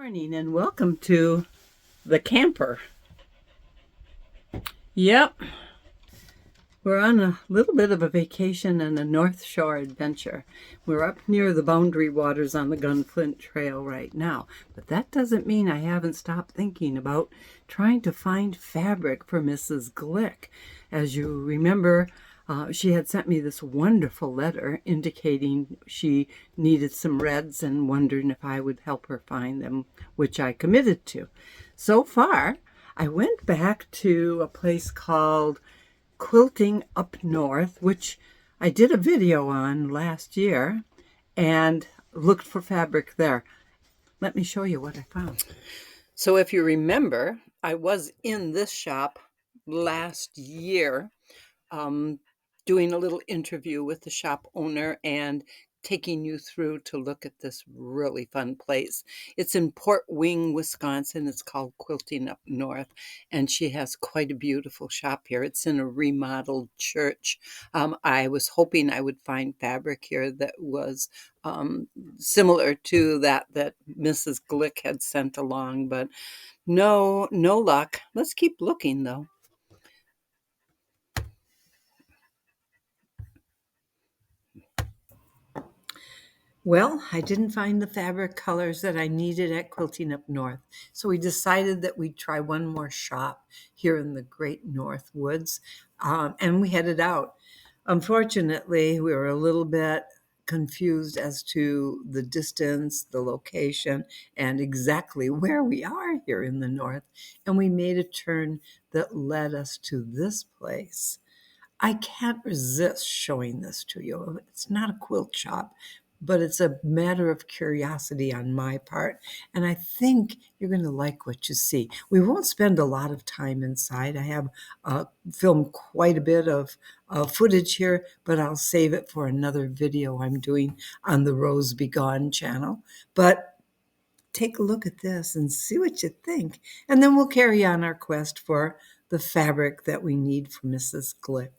Morning and welcome to the camper. Yep, we're on a little bit of a vacation and a North Shore adventure. We're up near the Boundary Waters on the Gunflint Trail right now, but that doesn't mean I haven't stopped thinking about trying to find fabric for Mrs. Glick. As you remember, she had sent me this wonderful letter indicating she needed some reds and wondering if I would help her find them, which I committed to. So far, I went back to a place called Quilting Up North, which I did a video on last year and looked for fabric there. Let me show you what I found. So if you remember, I was in this shop last year doing a little interview with the shop owner and taking you through to look at this really fun place. It's in Port Wing, Wisconsin. It's called Quilting Up North, and she has quite a beautiful shop here. It's in a remodeled church. I was hoping I would find fabric here that was similar to that Mrs. Glick had sent along, but no luck. Let's keep looking, though. Well, I didn't find the fabric colors that I needed at Quilting Up North, so we decided that we'd try one more shop here in the great North Woods, and we headed out. Unfortunately, we were a little bit confused as to the distance, the location, and exactly where we are here in the North, and we made a turn that led us to this place. I can't resist showing this to you. It's not a quilt shop, but it's a matter of curiosity on my part. And I think you're going to like what you see. We won't spend a lot of time inside. I have filmed quite a bit of footage here, but I'll save it for another video I'm doing on the Rose Be Gone channel. But take a look at this and see what you think. And then we'll carry on our quest for the fabric that we need for Mrs. Glick.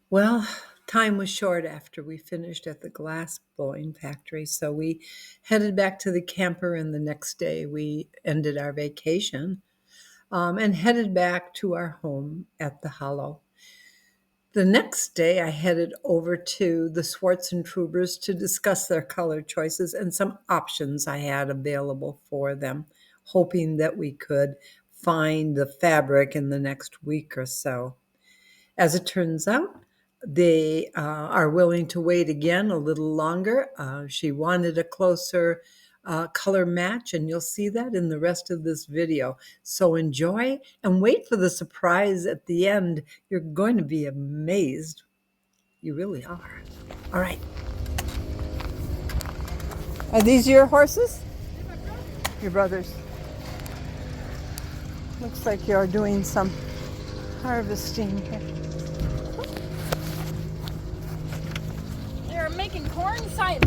Well, time was short after we finished at the glass blowing factory, so we headed back to the camper, and the next day we ended our vacation and headed back to our home at the Hollow. The next day, I headed over to the Swartzentrubers to discuss their color choices and some options I had available for them, hoping that we could find the fabric in the next week or so. As it turns out, they are willing to wait again a little longer. She wanted a closer color match, and you'll see that in the rest of this video. So enjoy and wait for the surprise at the end. You're going to be amazed. You really are. All right. Are these your horses? Your brother's. Looks like you're doing some harvesting here. They're making corn silage.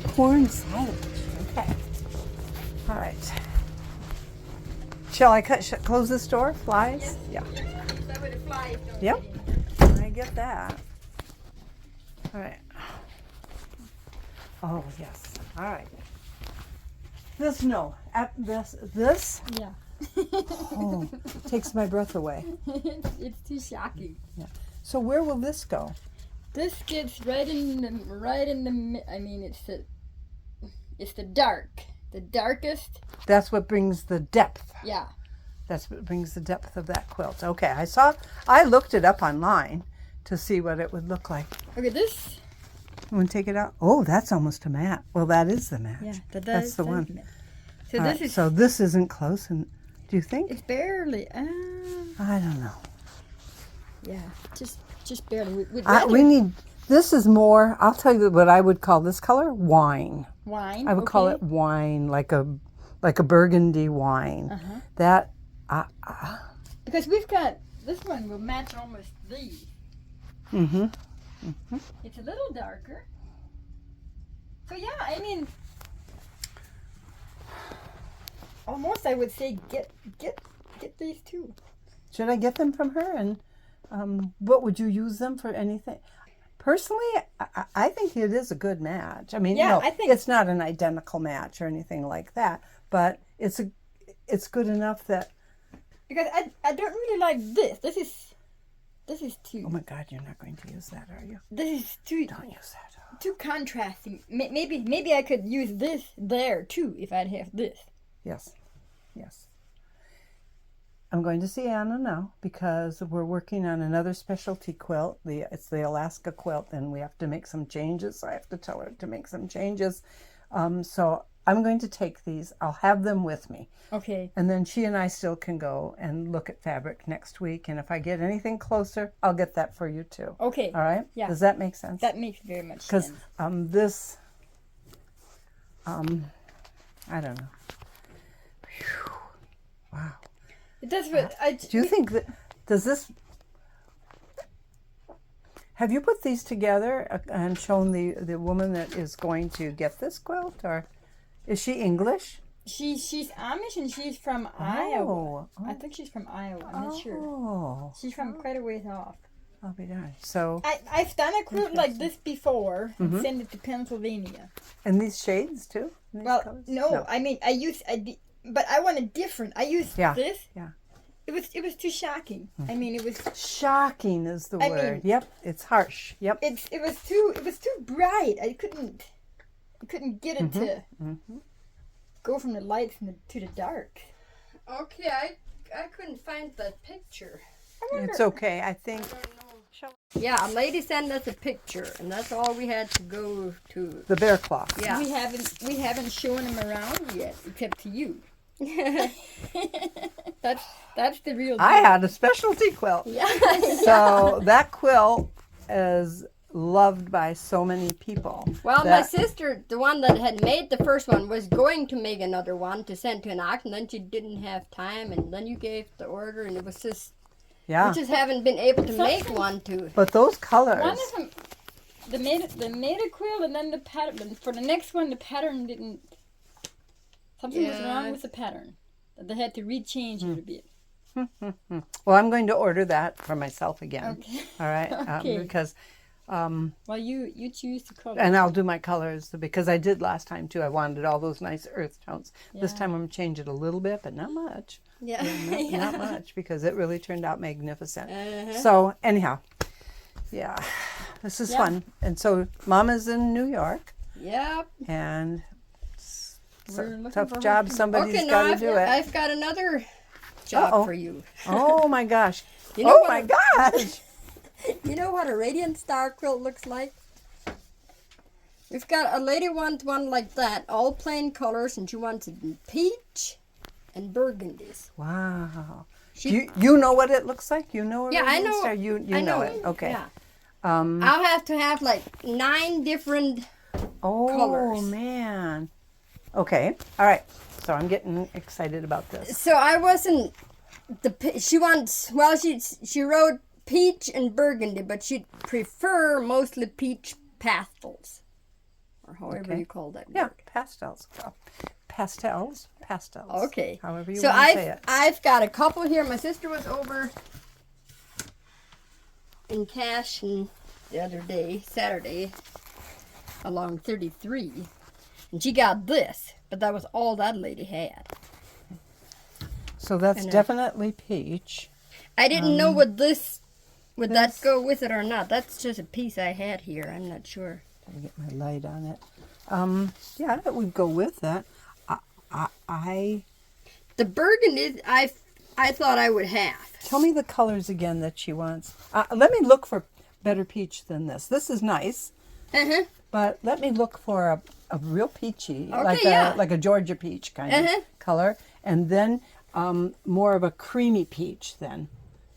Corn silage. Okay. All right. Shall I close this door? Flies? Yes. Yeah. That way the flies don't Yep. get in. I get that. All right. Oh, yes. All right. This, no. This Yeah. oh, takes my breath away. It's too shocking. Yeah. So where will this go? This gets right in the. I mean, it's the darkest. That's what brings the depth. Yeah. That's what brings the depth of that quilt. Okay, I looked it up online to see what it would look like. Okay, this. You want to take it out? Oh, that's almost a mat. Well, that is the match. Yeah, that's the one. So All this right, is. so this isn't close, and do you think? It's barely. I don't know. Yeah, just barely. We need. This is more. I'll tell you what I would call this color wine. Wine. I would call it wine, like a burgundy wine. Uh-huh. That. Because we've got this one will match almost these. Mm-hmm. It's a little darker. So yeah, I mean, almost I would say get these two. Should I get them from her? And what would you use them for? Anything? Personally, I think it is a good match. I mean, Yeah, no, I think- it's not an identical match or anything like that, but it's good enough that. Because I don't really like this. This is too. Oh my God, you're not going to use that, are you? This is too. Don't use that. Too contrasting. Maybe I could use this there too if I'd have this. Yes. I'm going to see Anna now because we're working on another specialty quilt. It's the Alaska quilt, and we have to make some changes. So I have to tell her to make some changes. So I'm going to take these. I'll have them with me. Okay. And then she and I still can go and look at fabric next week. And if I get anything closer, I'll get that for you too. Okay. All right? Yeah. Does that make sense? That makes very much Because sense. this, I don't know. Whew. Wow. That's what Do you think that, does this, have you put these together and shown the woman that is going to get this quilt, or is she English? She's Amish and she's from Iowa. Oh. I think she's from Iowa. I'm not sure. Oh, She's from quite a ways off. I'll be darned. So, I've done a quilt like this before and sent it to Pennsylvania. and these shades too? These Well, colors? no, I mean but I wanted different. I used this. Yeah. It was too shocking. I mean, it was Shocking is the I word. mean- Yep, it's harsh. Yep. it was too bright. I couldn't get it to go from the light to the dark. Okay, I couldn't find the picture. It's okay. I think. Yeah, a lady sent us a picture, and that's all we had to go to. The bear claw. Yeah. We haven't shown them around yet, except to you. That's the real deal. I had a specialty quilt. Yeah. So that quilt is loved by so many people. Well, my that- sister, the one that had made the first one, was going to make another one to send to an auction. Then she didn't have time, and then you gave the order, and it was just Yeah. we just haven't been able to make one to. But those colors. One of them, they made a quilt, and then the pattern. For the next one, the pattern didn't. Something was Yeah. wrong with the pattern. They had to rechange it a bit. Well, I'm going to order that for myself again. Okay. All right. Okay. Because, Well, you choose the color. and I'll do my colors because I did last time too. I wanted all those nice earth tones. This Yeah. time I'm going to change it a little bit, but not much. Yeah. Not much because it really turned out magnificent. Uh-huh. So anyhow, Yeah, this is Yeah. fun. And so Mama's in New York, Yep. and We're looking tough for her job. to- Somebody's okay, got now to do it. I've got another job Uh-oh. for you. Oh my gosh. You know Oh what my a- gosh. You know what a radiant star quilt looks like? We've got a lady wants one like that, all plain colors, and she wants it in peach and burgundies. Wow. She, You know what it looks like? You know a Yeah, I radiant know- star? You I know it. Okay. Yeah. Um. I'll have to have like 9 different. Oh colors. man. Okay. All right. So I'm getting excited about this. So I wasn't she wants, well, she wrote peach and burgundy, but she'd prefer mostly peach pastels, or however Okay. you call that Yeah, word. pastels. Pastels. Okay. However you So want to say it. I've got a couple here. My sister was over in Cashin the other day, Saturday, along 33, and she got this, but that was all that lady had. So that's And, definitely peach. I didn't know would this- that go with it or not. That's just a piece I had here. I'm not sure. Let me get my light on it. Yeah, that would go with that. I The burgundy I thought I would have. tell me the colors again that she wants. Let me look for better peach than this. This is nice, Uh-huh. but let me look for a real peachy, Okay, yeah. like a Georgia peach kind Uh-huh. of color, and then more of a creamy peach. Then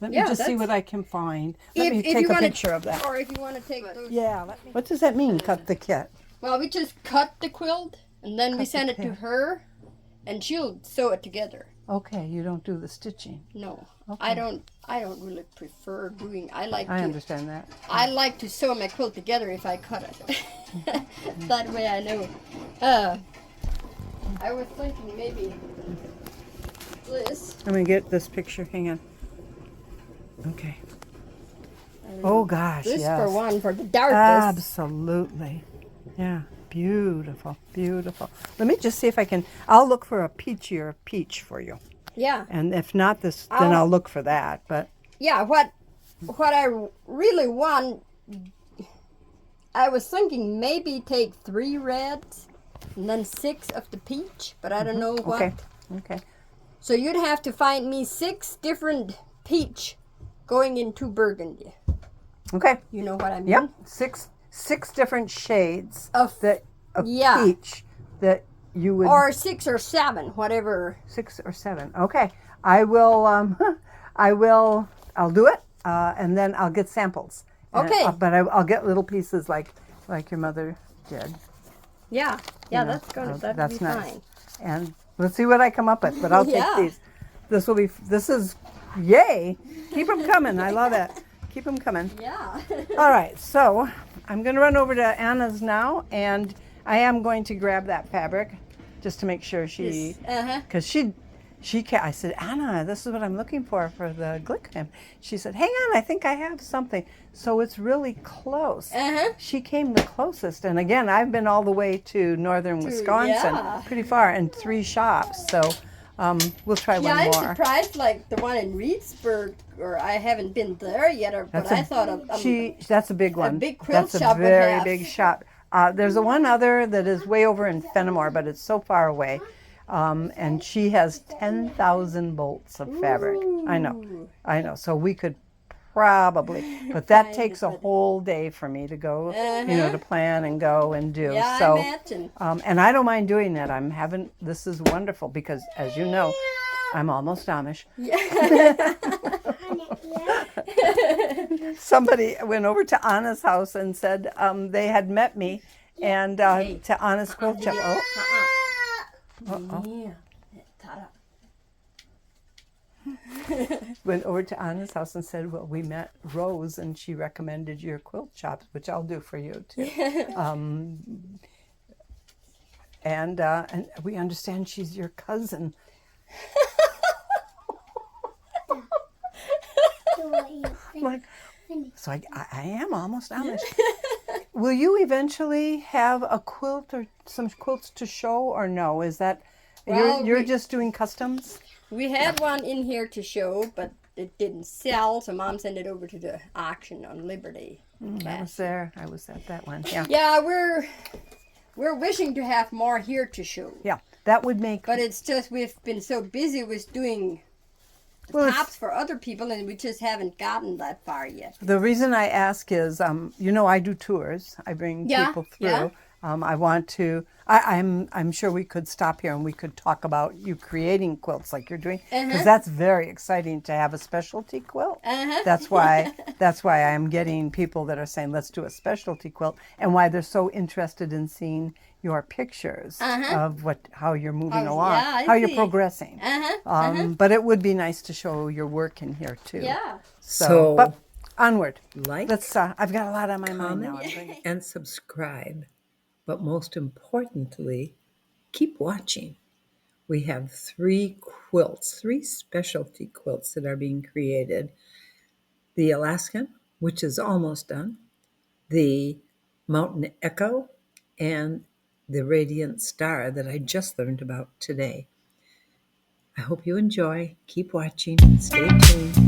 let me Yeah, just see that's- what I can find. Let me If take you a wanna- picture of that. Or if you want to take those. Yeah. What does that mean? Cut the kit. Well, we just cut the quilt and then we Cut the send it to kit. her, and she'll sew it together. Okay, you don't do the stitching. No, Okay. I don't really prefer doing. I understand that. I like to sew my quilt together if I cut it. That way I know. I was thinking maybe this. Let me get this picture. Hang on. Okay. Oh gosh, This yes. for one, for the darkest. Absolutely. Yeah. Beautiful. Beautiful. Let me just see if I can. I'll look for a peachier peach for you. Yeah, And if not this, then I'll look for that. But yeah. What I really want, I was thinking maybe take 3 reds and then 6 of the peach, but I don't know what. okay. Okay. So you'd have to find me 6 different peach going into burgundy. Okay. You know what I mean? Yep. Six different shades Of yeah. peach that you would Or 6 or 7, whatever. 6 or 7. Okay. I will. I'll do it, and then I'll get samples. Okay. But I'll get little pieces like your mother did. Yeah, You know, that'd that's be nice. fine. And let's see what I come up with. But I'll Yeah. take these. This is yay. Keep them coming. I love it. Keep them coming. Yeah. All right. So I'm going to run over to Anna's now, and I am going to grab that fabric just to make sure she, Uh-huh. because she can't. I said, Anna, this is what I'm looking for the glickcam. She said, hang on, I think I have something. So it's really close. Uh-huh. She came the closest, and again, I've been all the way to northern Wisconsin, yeah. pretty far, and 3 shops. So we'll try Yeah, one I'm more. surprised, like the one in Reedsburg, or I haven't been there yet, but I thought of That's a big one. big quilt That's shop a would very have- big shop. There's a one other that is way over in Fenimore, but it's so far away. And she has 10,000 bolts of fabric. I know. So we could probably, but that Find takes it, a but- whole day for me to go, to plan and go and do. Yeah, so, I imagine. and I don't mind doing that. This is wonderful because, as you know, I'm almost Amish. Somebody went over to Anna's house and said they had met me, and to Anna's quilt shop. Oh, Yeah. went over to Anna's house and said, well, we met Rose, and she recommended your quilt shop, which I'll do for you too. And we understand she's your cousin. Like, so I am almost Amish. Will you eventually have a quilt or some quilts to show, or no? Is that Well, you're we- just doing customs? We had one in here to show, but it didn't sell, so Mom sent it over to the auction on Liberty. I was there. I was at that one. Yeah. Yeah, we're wishing to have more here to show. Yeah. That would make. But it's just we've been so busy with doing the Well, tops for other people, and we just haven't gotten that far yet. The reason I ask is, I do tours. I bring people through. Yeah. I want to. I'm sure we could stop here and we could talk about you creating quilts like you're doing, because that's very exciting to have a specialty quilt. That's why I'm getting people that are saying let's do a specialty quilt, and why they're so interested in seeing your pictures of how you're moving along, how you're progressing. But it would be nice to show your work in here too. Yeah. So, but onward. Like, Let's. I've got a lot on my mind now. comment, and subscribe. But most importantly, keep watching. We have 3 quilts, 3 specialty quilts that are being created. The Alaskan, which is almost done, the Mountain Echo, and the Radiant Star that I just learned about today. I hope you enjoy. Keep watching. Stay tuned.